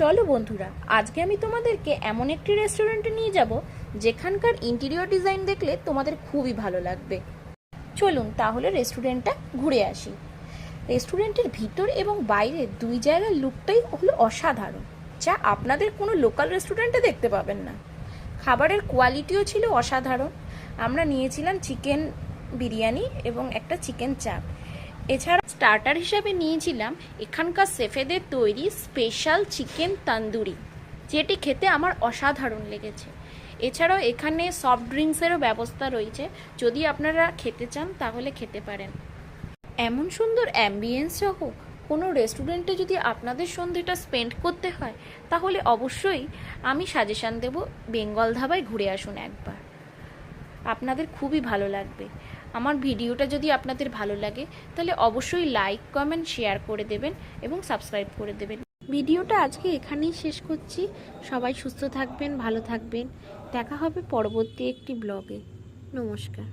চলো বন্ধুরা, আজকে আমি তোমাদেরকে এমন একটি রেস্টুরেন্টে নিয়ে যাব যেখানকার ইন্টেরিয়র ডিজাইন দেখলে তোমাদের খুবই ভালো লাগবে। চলুন তাহলে রেস্টুরেন্টটা ঘুরে আসি। রেস্টুরেন্টের ভিতর এবং বাইরে দুই জায়গার লুকটাই হলো অসাধারণ, যা আপনাদের কোনো লোকাল রেস্টুরেন্টে দেখতে পাবেন না। খাবারের কোয়ালিটিও ছিল অসাধারণ। আমরা নিয়েছিলাম চিকেন বিরিয়ানি এবং একটা চিকেন চাপ। এছাড়া স্টার্টার হিসাবে নিয়েছিলাম এখানকার শেফেদের তৈরি স্পেশাল চিকেন তন্দুরি, যেটি খেতে আমার অসাধারণ লেগেছে। এছাড়াও এখানে সফট ড্রিঙ্কসেরও ব্যবস্থা রয়েছে, যদি আপনারা খেতে চান তাহলে খেতে পারেন। এমন সুন্দর অ্যাম্বিয়েন্স সহ কোনো রেস্টুরেন্টে যদি আপনাদের সন্ধ্যেটা স্পেন্ড করতে হয়, তাহলে অবশ্যই আমি সাজেশান দেব বেঙ্গল ধাবায় ঘুরে আসুন একবার। আপনাদের খুবই ভালো লাগবে। আমার ভিডিওটা যদি আপনাদের ভালো লাগে তাহলে অবশ্যই লাইক, কমেন্ট, শেয়ার করে দেবেন এবং সাবস্ক্রাইব করে দেবেন। ভিডিওটা আজকে এখানেই শেষ করছি। সবাই সুস্থ থাকবেন, ভালো থাকবেন। দেখা হবে পরবর্তী একটি ব্লগে। নমস্কার।